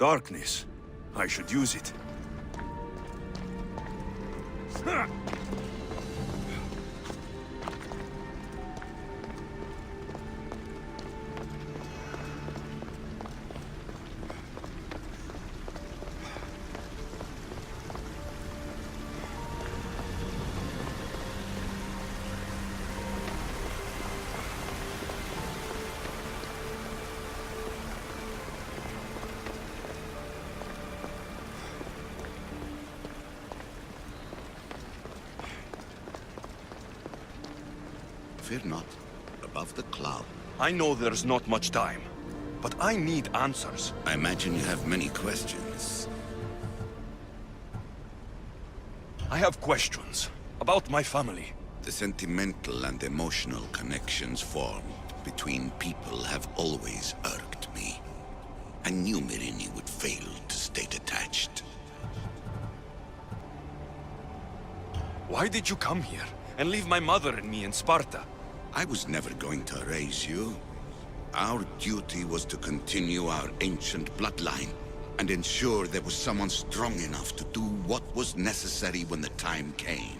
Darkness. I should use it. Fear not. Above the cloud. I know there's not much time, but I need answers. I imagine you have many questions. I have questions about my family. The sentimental and emotional connections formed between people have always irked me. I knew Myrini would fail to stay detached. Why did you come here and leave my mother and me in Sparta? I was never going to raise you. Our duty was to continue our ancient bloodline and ensure there was someone strong enough to do what was necessary when the time came.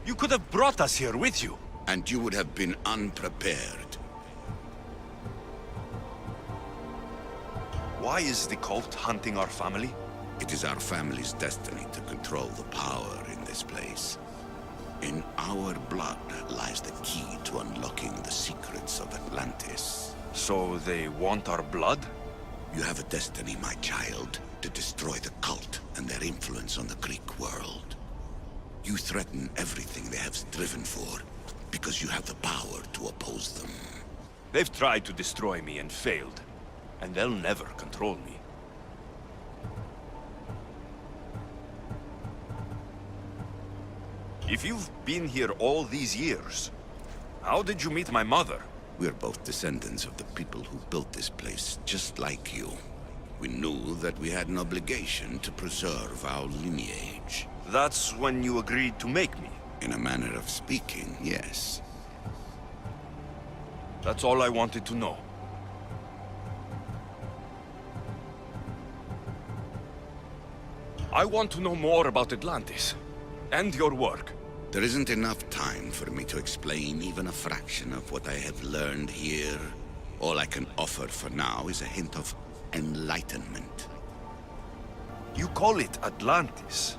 You could have brought us here with you. And you would have been unprepared. Why is the cult hunting our family? It is our family's destiny to control the power in this place. In our blood lies the key to unlocking the secrets of Atlantis. So they want our blood? You have a destiny, my child, to destroy the cult and their influence on the Greek world. You threaten everything they have striven for, because you have the power to oppose them. They've tried to destroy me and failed, and they'll never control me. If you've been here all these years, how did you meet my mother? We're both descendants of the people who built this place, just like you. We knew that we had an obligation to preserve our lineage. That's when you agreed to make me. In a manner of speaking, yes. That's all I wanted to know. I want to know more about Atlantis, and your work. There isn't enough time for me to explain even a fraction of what I have learned here. All I can offer for now is a hint of enlightenment. You call it Atlantis,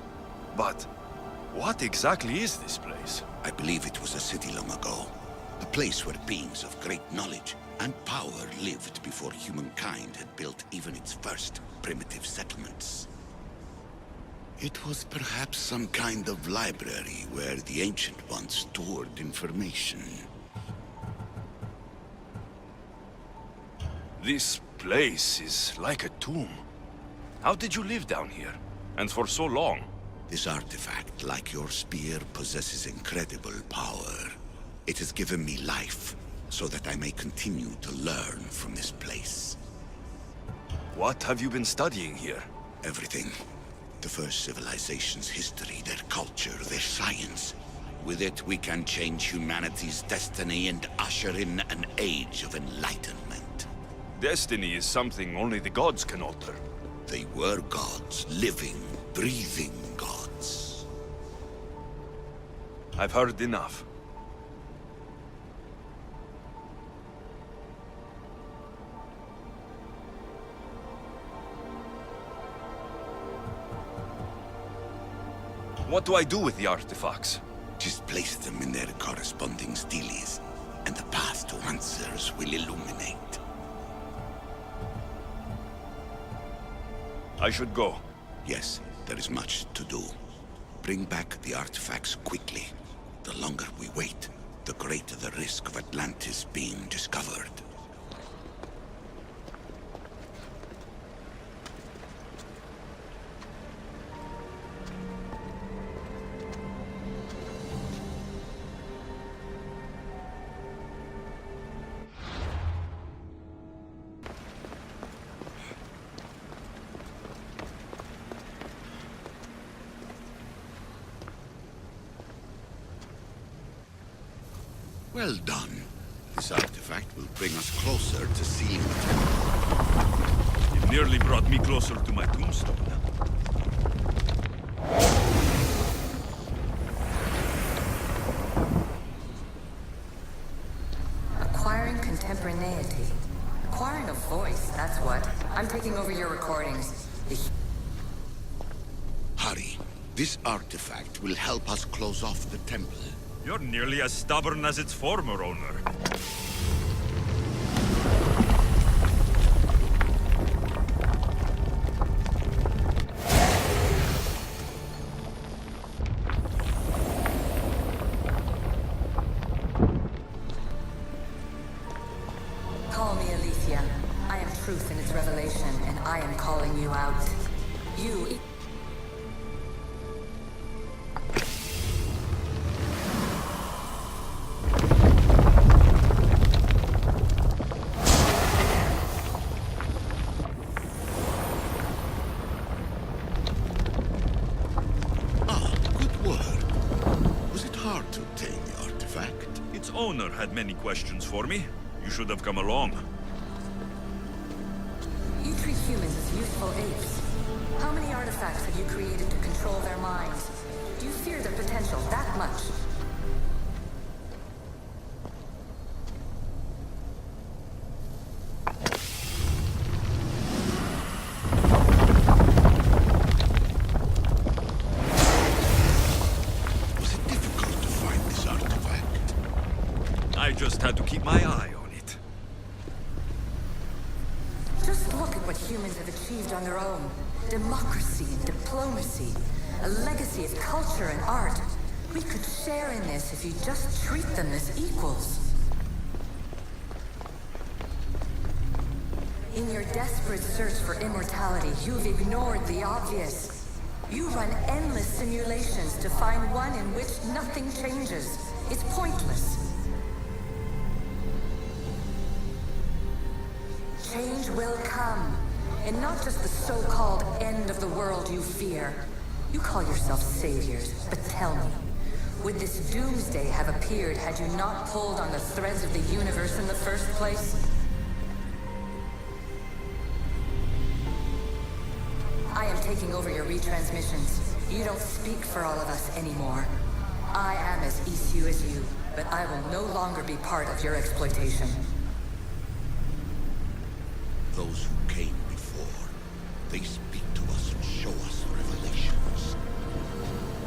but what exactly is this place? I believe it was a city long ago. A place where beings of great knowledge and power lived before humankind had built even its first primitive settlements. It was perhaps some kind of library where the Ancient Ones stored information. This place is like a tomb. How did you live down here? And for so long? This artifact, like your spear, possesses incredible power. It has given me life, so that I may continue to learn from this place. What have you been studying here? Everything. The first civilization's history, their culture, their science. With it, we can change humanity's destiny and usher in an age of enlightenment. Destiny is something only the gods can alter. They were gods, living, breathing gods. I've heard enough. What do I do with the artifacts? Just place them in their corresponding steles, and the path to answers will illuminate. I should go. Yes, there is much to do. Bring back the artifacts quickly. The longer we wait, the greater the risk of Atlantis being discovered. Well done. This artifact will bring us closer to seeing the Nearly brought me closer to my tombstone. Acquiring contemporaneity. Acquiring a voice, that's what. I'm taking over your recordings. Hurry. This artifact will help us close off the temple. You're nearly as stubborn as its former owner. Call me Aletheia. I am truth in its revelation, and I am calling you out. You... Its owner had many questions for me. You should have come along. You treat humans as useful apes. How many artifacts have you created to control their minds? Do you fear their potential that much? I just had to keep my eye on it. Just look at what humans have achieved on their own. Democracy and diplomacy. A legacy of culture and art. We could share in this if you just treat them as equals. In your desperate search for immortality, you've ignored the obvious. You run endless simulations to find one in which nothing changes. It's pointless. Change will come, and not just the so-called end of the world you fear. You call yourself saviors, but tell me, would this doomsday have appeared had you not pulled on the threads of the universe in the first place? I am taking over your retransmissions. You don't speak for all of us anymore. I am as issue as you, but I will no longer be part of your exploitation. Those who came before, they speak to us and show us revelations.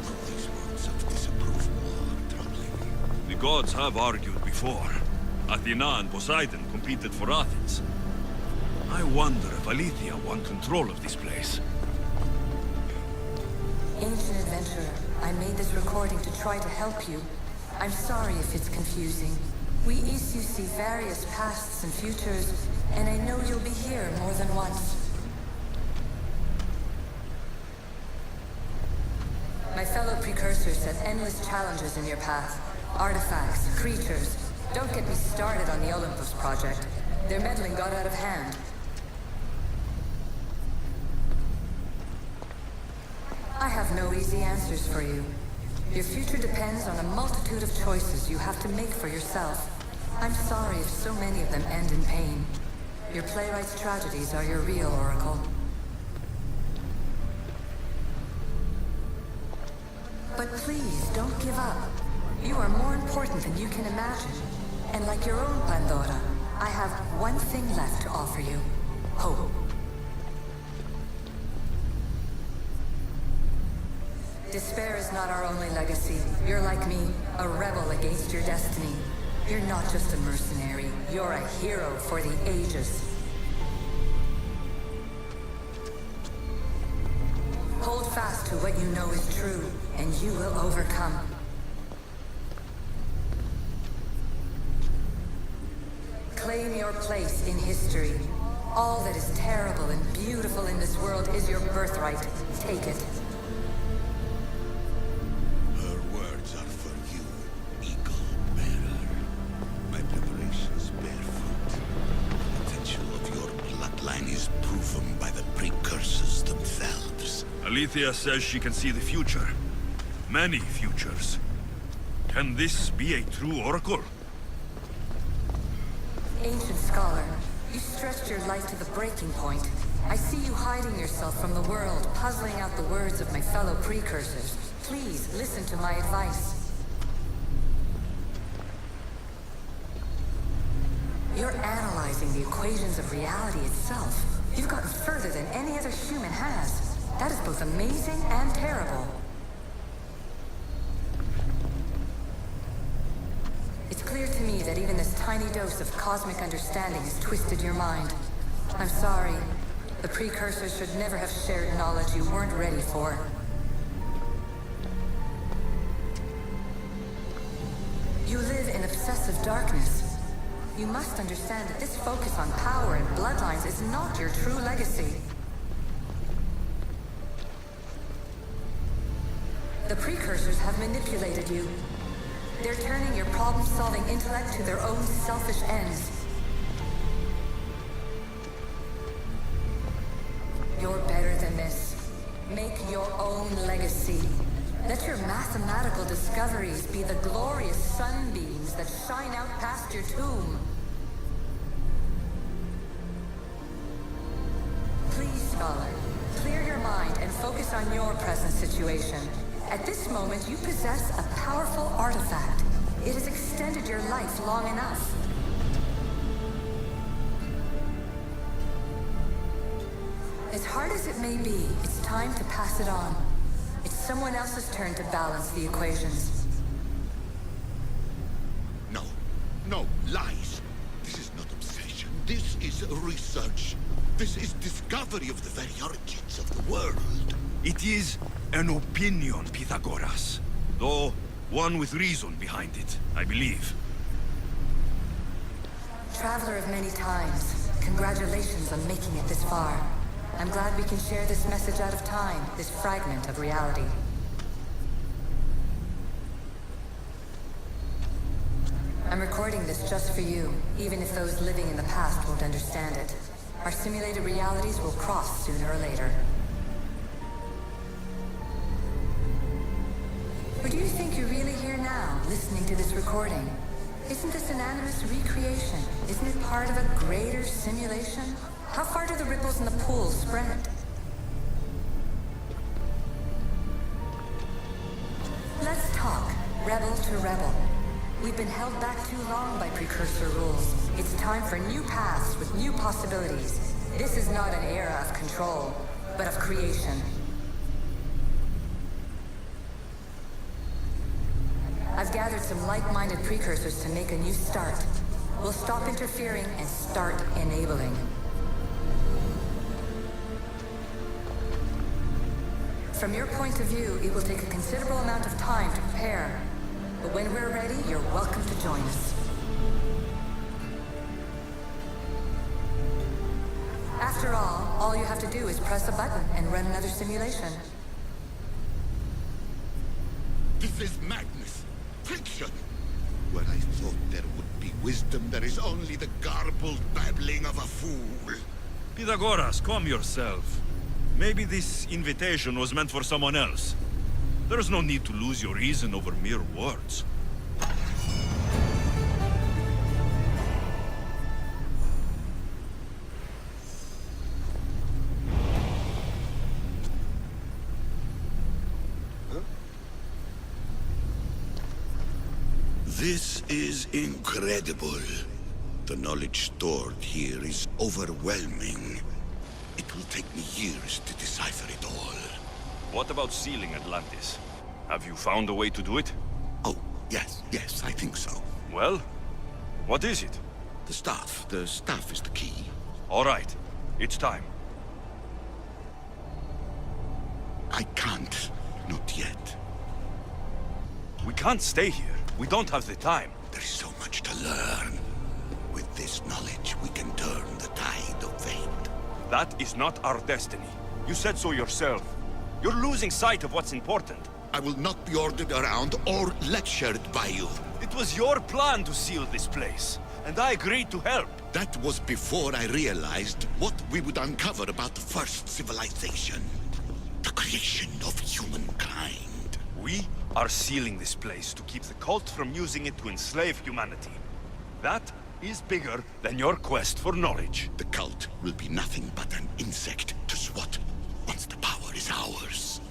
But these words of disapproval are troubling. The gods have argued before. Athena and Poseidon competed for Athens. I wonder if Aletheia won control of this place. Ancient adventurer, I made this recording to try to help you. I'm sorry if it's confusing. We issue see various pasts and futures, and I know you'll be here more than once. My fellow precursors set endless challenges in your path. Artifacts, creatures. Don't get me started on the Olympus project. Their meddling got out of hand. I have no easy answers for you. Your future depends on a multitude of choices you have to make for yourself. I'm sorry if so many of them end in pain. Your playwright's tragedies are your real oracle. But please, don't give up. You are more important than you can imagine. And like your own Pandora, I have one thing left to offer you. Hope. Despair is not our only legacy. You're like me, a rebel against your destiny. You're not just a mercenary, you're a hero for the ages. Hold fast to what you know is true, and you will overcome. Claim your place in history. All that is terrible and beautiful in this world is your birthright. Take it. Her words are for you, Eagle Bearer. My preparations bear fruit. The potential of your bloodline is proven by the precursors themselves. Aletheia says she can see the future. Many futures. Can this be a true oracle? Ancient scholar, you stretched your life to the breaking point. I see you hiding yourself from the world, puzzling out the words of my fellow precursors. Please, listen to my advice. You're analyzing the equations of reality itself. You've gotten further than any other human has. That is both amazing and terrible. It's clear to me that even this tiny dose of cosmic understanding has twisted your mind. I'm sorry. The precursors should never have shared knowledge you weren't ready for. You live in obsessive darkness. You must understand that this focus on power and bloodlines is not your true legacy. The precursors have manipulated you. They're turning your problem-solving intellect to their own selfish ends. You're better than this. Make your own legacy. Let your mathematical discoveries be the glorious sunbeams that shine out past your tomb. Please, scholar, clear your mind and focus on your present situation. At this moment, you possess a powerful artifact. It has extended your life long enough. As hard as it may be, it's time to pass it on. It's someone else's turn to balance the equations. No, lies. This is not obsession. This is research. This is discovery of the very origins of the world. It is an opinion, Pythagoras. Though one with reason behind it, I believe. Traveler of many times, congratulations on making it this far. I'm glad we can share this message out of time, this fragment of reality. I'm recording this just for you, even if those living in the past won't understand it. Our simulated realities will cross sooner or later. Or do you think you're really here now, listening to this recording? Isn't this an animus recreation? Isn't it part of a greater simulation? How far do the ripples in the pool spread? Let's talk, rebel to rebel. We've been held back too long by precursor rules. It's time for new paths with new possibilities. This is not an era of control, but of creation. I've gathered some like-minded precursors to make a new start. We'll stop interfering and start enabling. From your point of view, it will take a considerable amount of time to prepare. But when we're ready, you're welcome to join us. After all you have to do is press a button and run another simulation. This is madness. Fiction. Where I thought there would be wisdom, there is only the garbled babbling of a fool. Pythagoras, calm yourself. Maybe this invitation was meant for someone else. There's no need to lose your reason over mere words. This is incredible. The knowledge stored here is overwhelming. It will take me years to decipher it all. What about sealing Atlantis? Have you found a way to do it? Oh, yes, I think so. Well, what is it? The staff is the key. All right, it's time. I can't, not yet. We can't stay here. We don't have the time. There's so much to learn. With this knowledge, we can turn the tide of fate. That is not our destiny. You said so yourself. You're losing sight of what's important. I will not be ordered around or lectured by you. It was your plan to seal this place, and I agreed to help. That was before I realized what we would uncover about the first civilization. The creation of humankind. We are sealing this place to keep the cult from using it to enslave humanity. That is bigger than your quest for knowledge. The cult will be nothing but an insect to swat once the power is ours.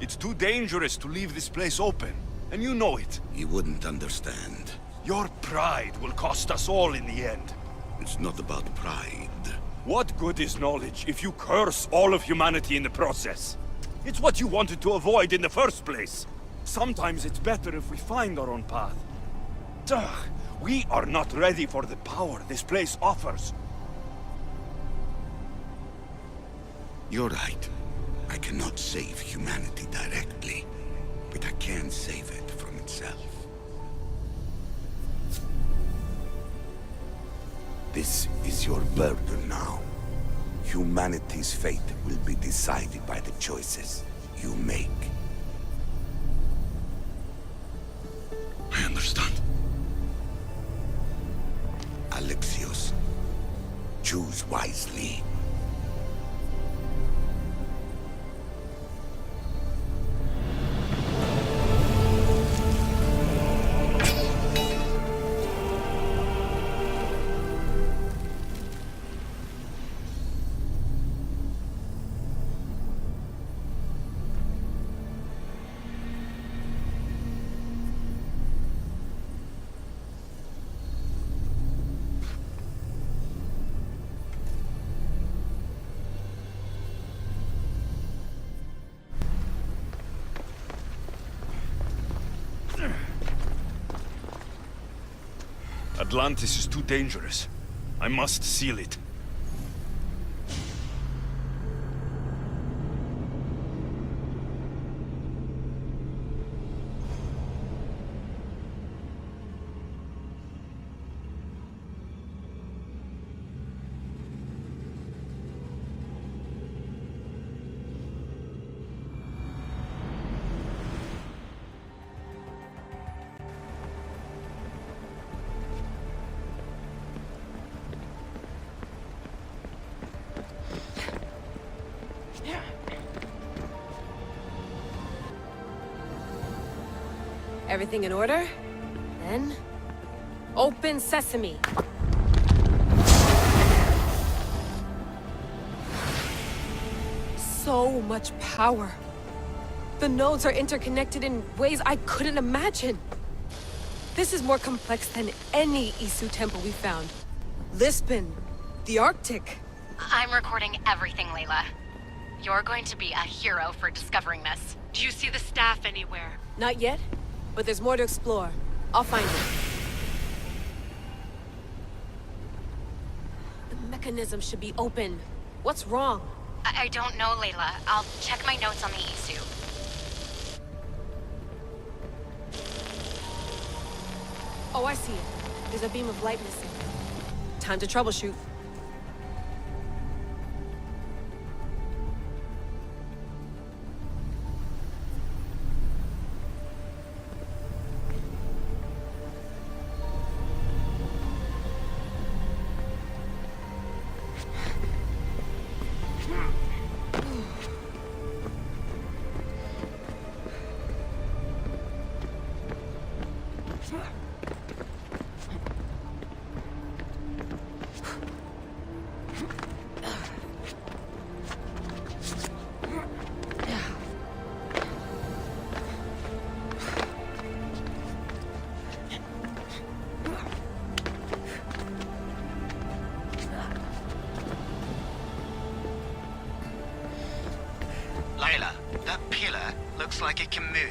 It's too dangerous to leave this place open, and you know it. You wouldn't understand. Your pride will cost us all in the end. It's not about pride. What good is knowledge if you curse all of humanity in the process? It's what you wanted to avoid in the first place. Sometimes it's better if we find our own path. Ugh, we are not ready for the power this place offers. You're right. I cannot save humanity directly, but I can save it from itself. This is your burden now. Humanity's fate will be decided by the choices you make. I understand. Alexios, choose wisely. Atlantis is too dangerous. I must seal it. Everything in order? Then... open sesame! So much power! The nodes are interconnected in ways I couldn't imagine! This is more complex than any Isu temple we found. Lisbon, the Arctic. I'm recording everything, Layla. You're going to be a hero for discovering this. Do you see the staff anywhere? Not yet, but there's more to explore. I'll find it. The mechanism should be open. What's wrong? I don't know, Layla. I'll check my notes on the Isu. Oh, I see it. There's a beam of light missing. Time to troubleshoot. Layla, that pillar looks like it can move.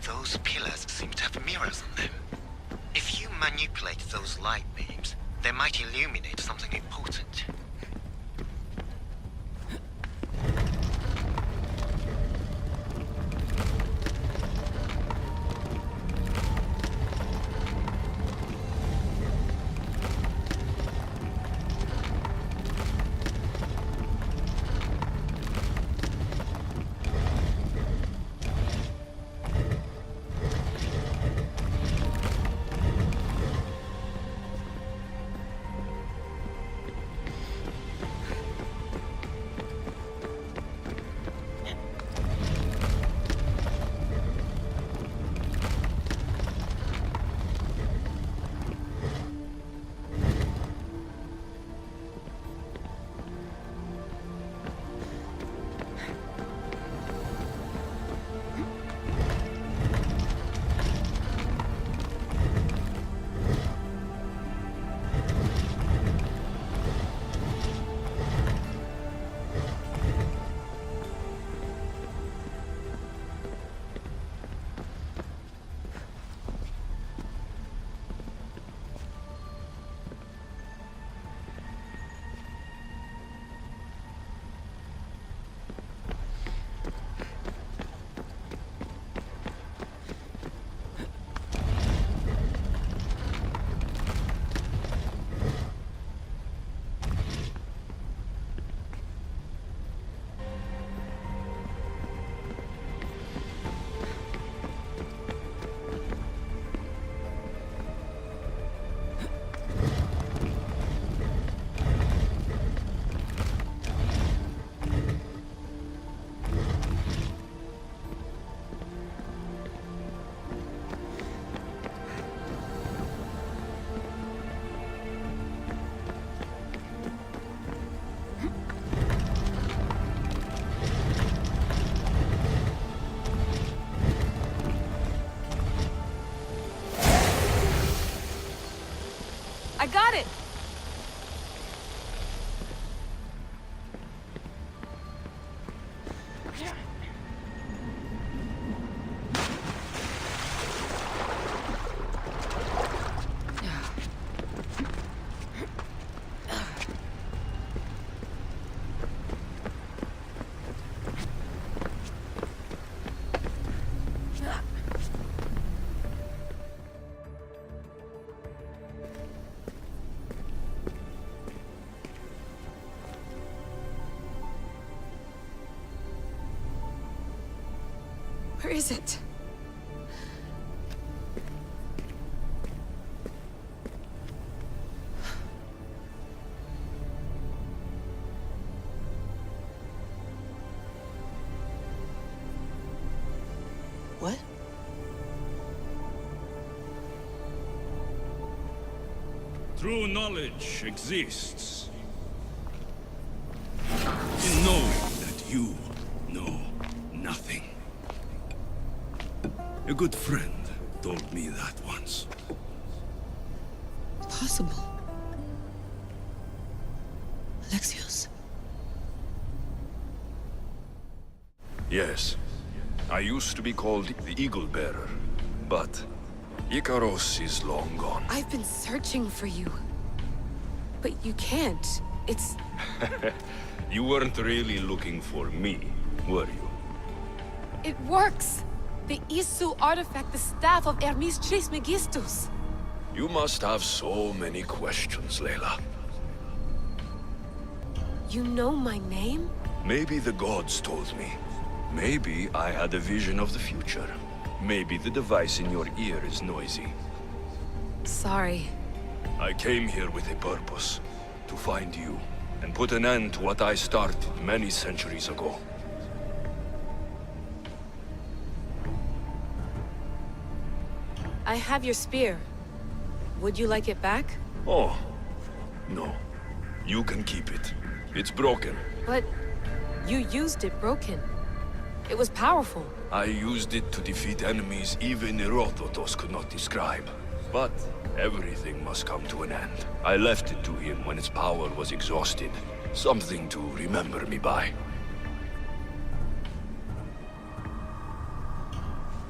Those pillars seem to have mirrors on them. If you manipulate those light beams, they might illuminate something important. got it! Where is it? What? True knowledge exists in knowing that you know nothing. A good friend told me that once. Possible. Alexios? Yes. I used to be called the Eagle Bearer, but Icaros is long gone. I've been searching for you. But you can't. It's... You weren't really looking for me, were you? It works! The Isu artifact, the staff of Hermes Trismegistus. You must have so many questions, Layla. You know my name? Maybe the gods told me. Maybe I had a vision of the future. Maybe the device in your ear is noisy. Sorry. I came here with a purpose. To find you, and put an end to what I started many centuries ago. I have your spear. Would you like it back? Oh, no. You can keep it. It's broken. But you used it broken. It was powerful. I used it to defeat enemies even Herodotus could not describe. But everything must come to an end. I left it to him when its power was exhausted. Something to remember me by.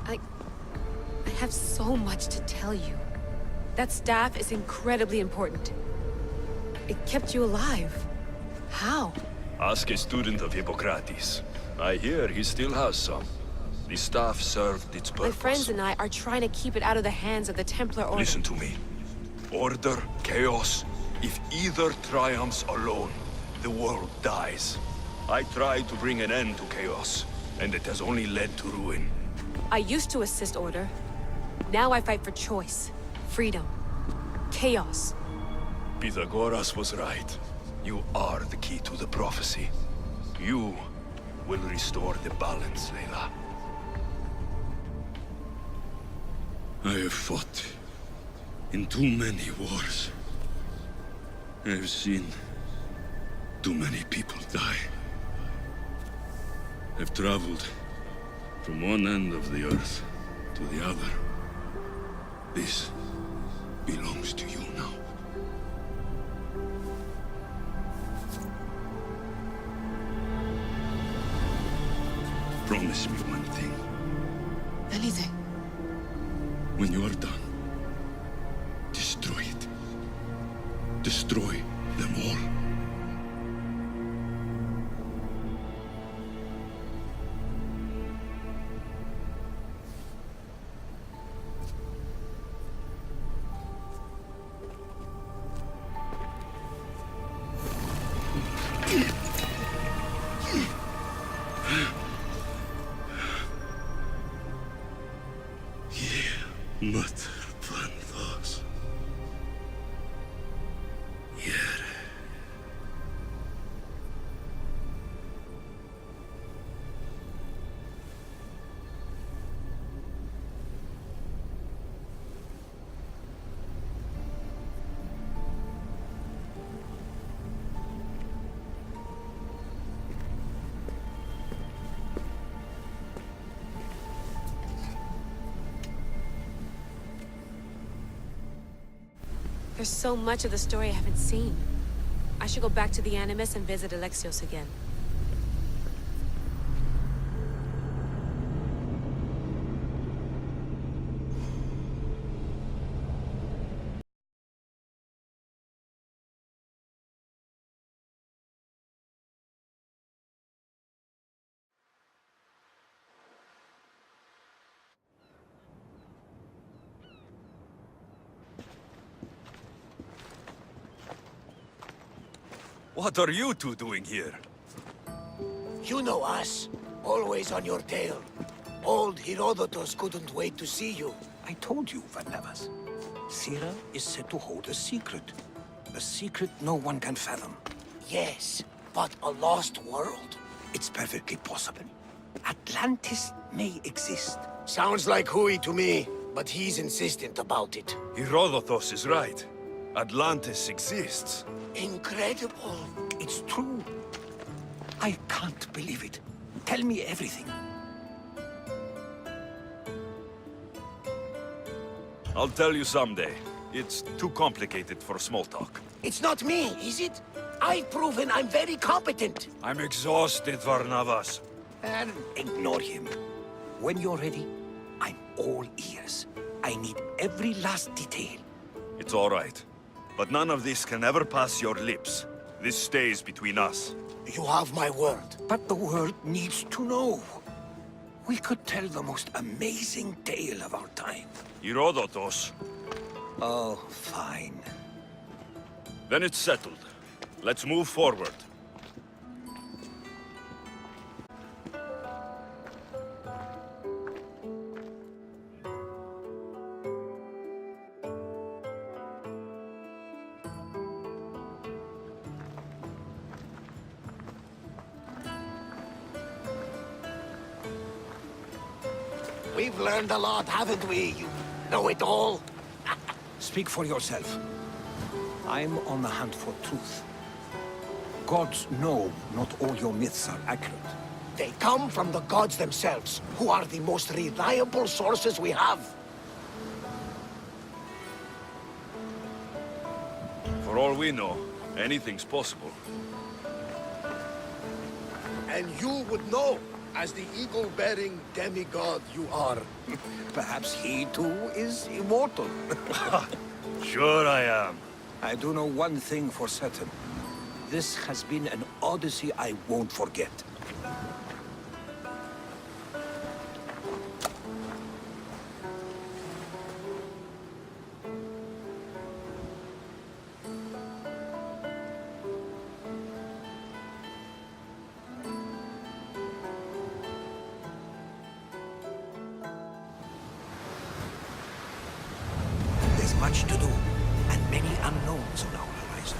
I have so much to tell you. That staff is incredibly important. It kept you alive. How? Ask a student of Hippocrates. I hear he still has some. The staff served its purpose. My friends and I are trying to keep it out of the hands of the Templar Order. Listen to me. Order, chaos. If either triumphs alone, the world dies. I tried to bring an end to chaos, and it has only led to ruin. I used to assist Order. Now I fight for choice, freedom, chaos. Pythagoras was right. You are the key to the prophecy. You will restore the balance, Layla. I have fought in too many wars. I have seen too many people die. I've traveled from one end of the earth to the other. This belongs to you now. Promise me one thing. Anything. When you are done, destroy it. Destroy them all. Mother Planthos. Yere. There's so much of the story I haven't seen. I should go back to the Animus and visit Alexios again. What are you two doing here? You know us. Always on your tail. Old Herodotus couldn't wait to see you. I told you, Varnavas. Sira is said to hold a secret. A secret no one can fathom. Yes, but a lost world? It's perfectly possible. Atlantis may exist. Sounds like Hui to me, but he's insistent about it. Herodotus is right. Atlantis exists. Incredible. It's true. I can't believe it. Tell me everything. I'll tell you someday. It's too complicated for small talk. It's not me, is it? I've proven I'm very competent. I'm exhausted, Varnavas. And ignore him. When you're ready, I'm all ears. I need every last detail. It's all right. But none of this can ever pass your lips. This stays between us. You have my word. But the world needs to know. We could tell the most amazing tale of our time. Herodotus. Oh, fine. Then it's settled. Let's move forward. We've learned a lot, haven't we? You know it all. Speak for yourself. I'm on the hunt for truth. Gods know not all your myths are accurate. They come from the gods themselves, who are the most reliable sources we have. For all we know, anything's possible. And you would know, as the eagle-bearing demigod you are. Perhaps he too is immortal. Sure I am. I do know one thing for certain. This has been an Odyssey I won't forget. There's much to do, and many unknowns on our horizon.